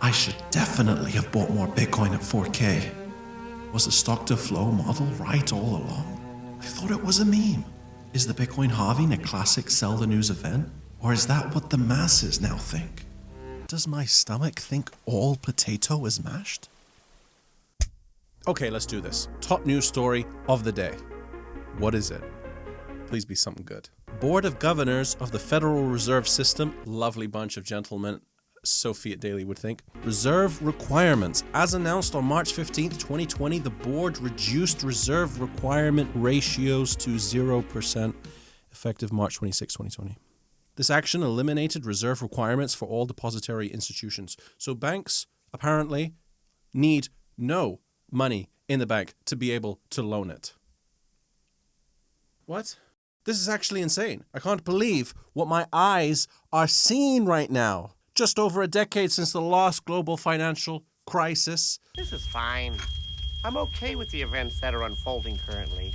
I should definitely have bought more Bitcoin at 4K. Was the stock to flow model right all along? I thought it was a meme. Is the Bitcoin halving a classic sell the news event? Or is that what the masses now think? Does my stomach think all potato is mashed? Okay, let's do this. Top news story of the day. What is it? Please be something good. Board of Governors of the Federal Reserve System, lovely bunch of gentlemen, so Fiat Daily would think. Reserve requirements. As announced on March 15th, 2020, the board reduced reserve requirement ratios to 0%, effective March 26, 2020. This action eliminated reserve requirements for all depository institutions. So banks apparently need no money in the bank to be able to loan it. What? This is actually insane. I can't believe what my eyes are seeing right now. Just over a decade since the last global financial crisis. This is fine. I'm okay with the events that are unfolding currently.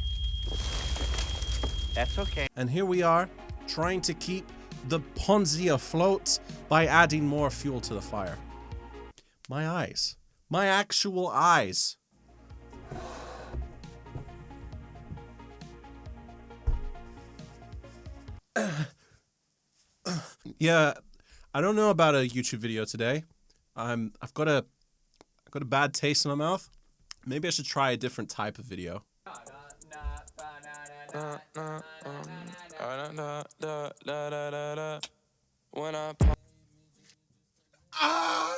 That's okay. And here we are, trying to keep the Ponzi afloat by adding more fuel to the fire. My eyes. My actual eyes. Yeah, I don't know about a YouTube video today. I've got a bad taste in my mouth. Maybe I should try a different type of video.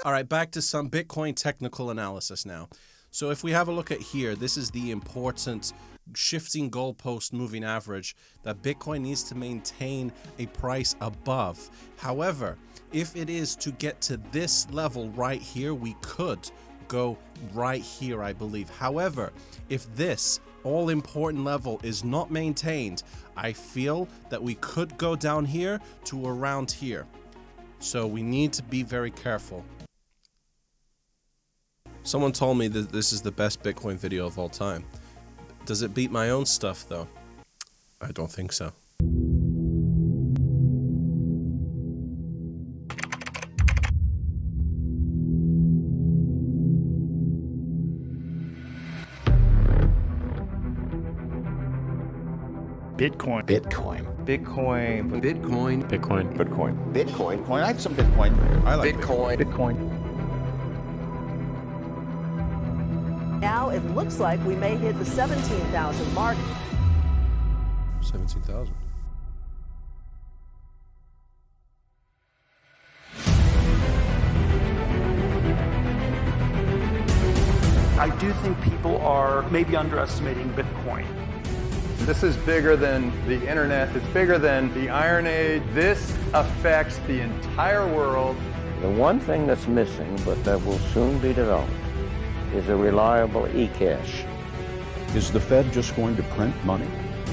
All right, back to some Bitcoin technical analysis now. So if we have a look at here, this is the important shifting goalpost moving average that Bitcoin needs to maintain a price above. However, if it is to get to this level right here, we could go right here, I believe. However, if this all important level is not maintained, I feel that we could go down here to around here. So we need to be very careful. Someone told me that this is the best Bitcoin video of all time. Does it beat my own stuff though? I don't think so. Bitcoin. Bitcoin. Bitcoin. Bitcoin. Bitcoin. Bitcoin. Bitcoin. I like some Bitcoin. I like Bitcoin. Bitcoin. Now it looks like we may hit the 17,000 mark. 17,000. I do think people are maybe underestimating Bitcoin. This is bigger than the internet. It's bigger than the Iron Age. This affects the entire world. The one thing that's missing, but that will soon be developed, is a reliable e-cash. Is the Fed just going to print money?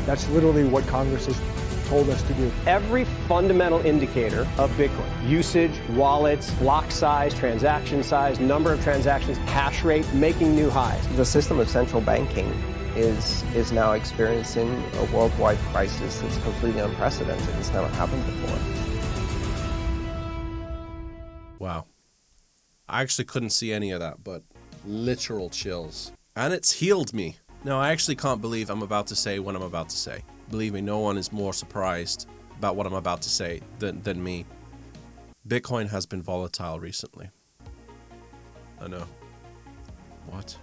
That's literally what Congress has told us to do. Every fundamental indicator of Bitcoin, usage, wallets, block size, transaction size, number of transactions, hash rate, making new highs. The system of central banking is now experiencing a worldwide crisis that's completely unprecedented. It's never happened before. Wow. I actually couldn't see any of that, but literal chills. And it's healed me. No, I actually can't believe I'm about to say what I'm about to say. Believe me, no one is more surprised about what I'm about to say than me. Bitcoin has been volatile recently. I know. What?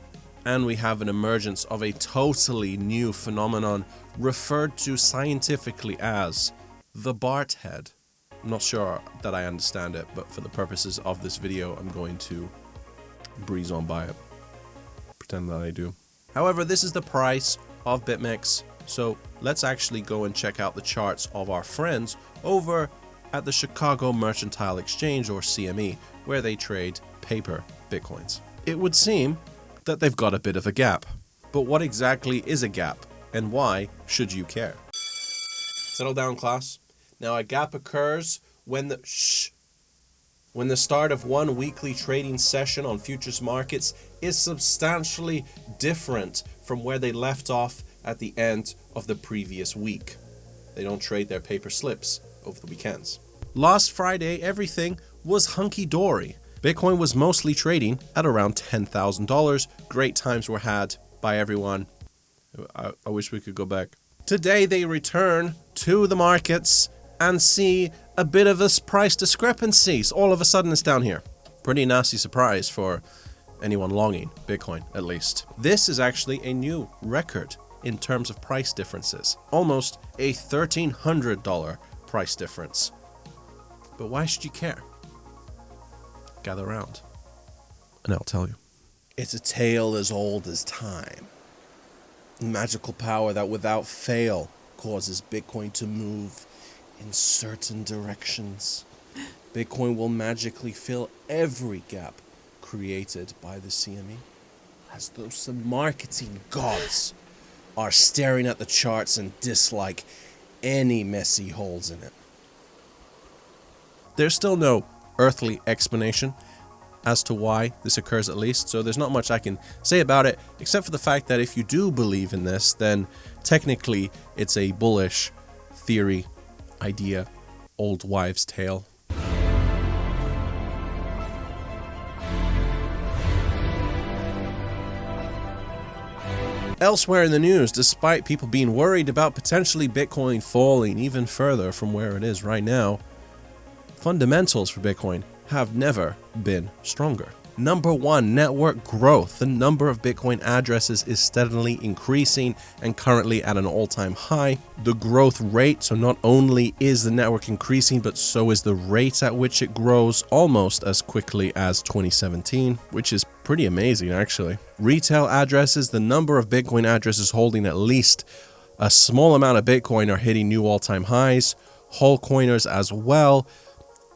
And we have an emergence of a totally new phenomenon referred to scientifically as the BART head. I'm not sure that I understand it, but for the purposes of this video, I'm going to breeze on by it. Pretend that I do. However, this is the price of BitMEX, so let's actually go and check out the charts of our friends over at the Chicago Mercantile Exchange, or CME, where they trade paper Bitcoins. It would seem that they've got a bit of a gap. But what exactly is a gap, and why should you care? Settle down, class. Now, a gap occurs when the start of one weekly trading session on futures markets is substantially different from where they left off at the end of the previous week. They don't trade their paper slips over the weekends. Last Friday, everything was hunky-dory. Bitcoin was mostly trading at around $10,000. Great times were had by everyone. I wish we could go back. Today they return to the markets and see a bit of a price discrepancy. So all of a sudden it's down here. Pretty nasty surprise for anyone longing Bitcoin, at least. This is actually a new record in terms of price differences. Almost a $1,300 price difference. But why should you care? Gather around, and I'll tell you. It's a tale as old as time. Magical power that without fail causes Bitcoin to move in certain directions. Bitcoin will magically fill every gap created by the CME, as though some marketing gods are staring at the charts and dislike any messy holes in it. There's still no earthly explanation as to why this occurs, at least, so there's not much I can say about it, except for the fact that if you do believe in this, then technically it's a bullish theory, idea, old wives' tale. Elsewhere in the news, despite people being worried about potentially Bitcoin falling even further from where it is right now, fundamentals for Bitcoin have never been stronger. Number one, network growth. The number of Bitcoin addresses is steadily increasing and currently at an all-time high. The growth rate, so not only is the network increasing, but so is the rate at which it grows, almost as quickly as 2017, which is pretty amazing, actually. Retail addresses, the number of Bitcoin addresses holding at least a small amount of Bitcoin are hitting new all-time highs. Whole coiners as well.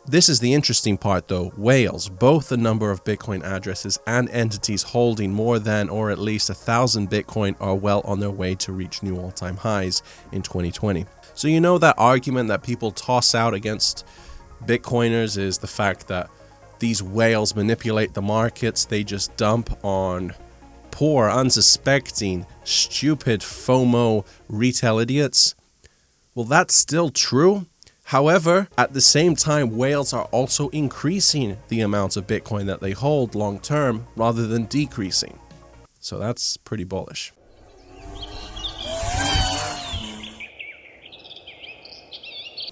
This is the interesting part though. Whales, both the number of Bitcoin addresses and entities holding more than or at least 1,000 Bitcoin are well on their way to reach new all-time highs in 2020. So you know that argument that people toss out against Bitcoiners is the fact that these whales manipulate the markets. They just dump on poor, unsuspecting, stupid FOMO retail idiots. Well, that's still true. However, at the same time, whales are also increasing the amount of Bitcoin that they hold long term rather than decreasing. So that's pretty bullish.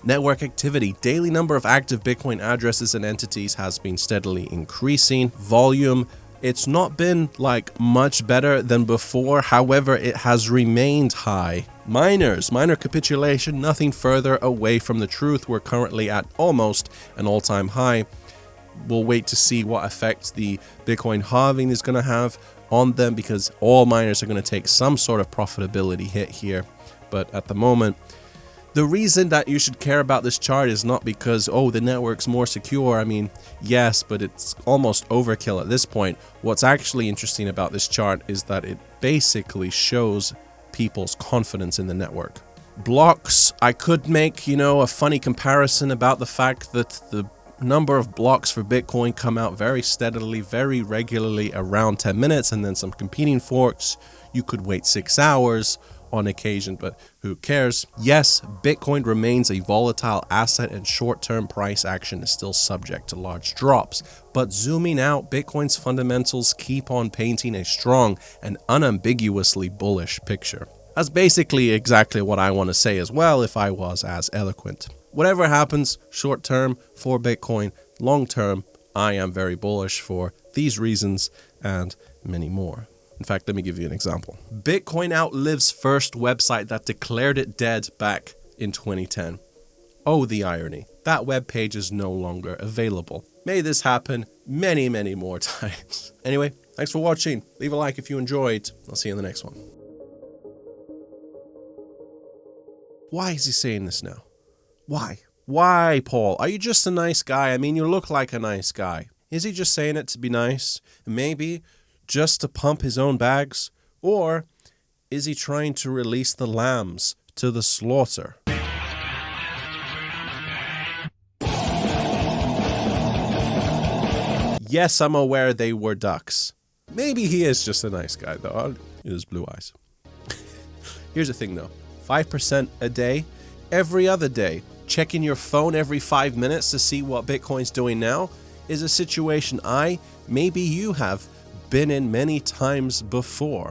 Network activity. Daily number of active Bitcoin addresses and entities has been steadily increasing. Volume, it's not been like much better than before. However, it has remained high. Miners, minor capitulation, nothing further away from the truth. We're currently at almost an all-time high. We'll wait to see what effect the Bitcoin halving is going to have on them, because all miners are going to take some sort of profitability hit here. But at the moment, the reason that you should care about this chart is not because, oh, the network's more secure. I mean, yes, but it's almost overkill at this point. What's actually interesting about this chart is that it basically shows people's confidence in the network. Blocks, I could make, a funny comparison about the fact that the number of blocks for Bitcoin come out very steadily, very regularly, around 10 minutes, and then some competing forks. You could wait 6 hours on occasion, but who cares? Yes, Bitcoin remains a volatile asset and short-term price action is still subject to large drops. But zooming out, Bitcoin's fundamentals keep on painting a strong and unambiguously bullish picture. That's basically exactly what I want to say as well if I was as eloquent. Whatever happens short-term for Bitcoin, long-term, I am very bullish for these reasons and many more. In fact, let me give you an example. Bitcoin outlives first website that declared it dead back in 2010. Oh, the irony. That web page is no longer available. May this happen many, many more times. Anyway, thanks for watching. Leave a like if you enjoyed. I'll see you in the next one. Why is he saying this now? Why? Why, Paul? Are you just a nice guy? I mean, you look like a nice guy. Is he just saying it to be nice? Maybe just to pump his own bags? Or is he trying to release the lambs to the slaughter? Yes, I'm aware they were ducks. Maybe he is just a nice guy, though. He has blue eyes. Here's the thing, though. 5% a day, every other day. Checking your phone every 5 minutes to see what Bitcoin's doing now. is a situation maybe you have been in many times before.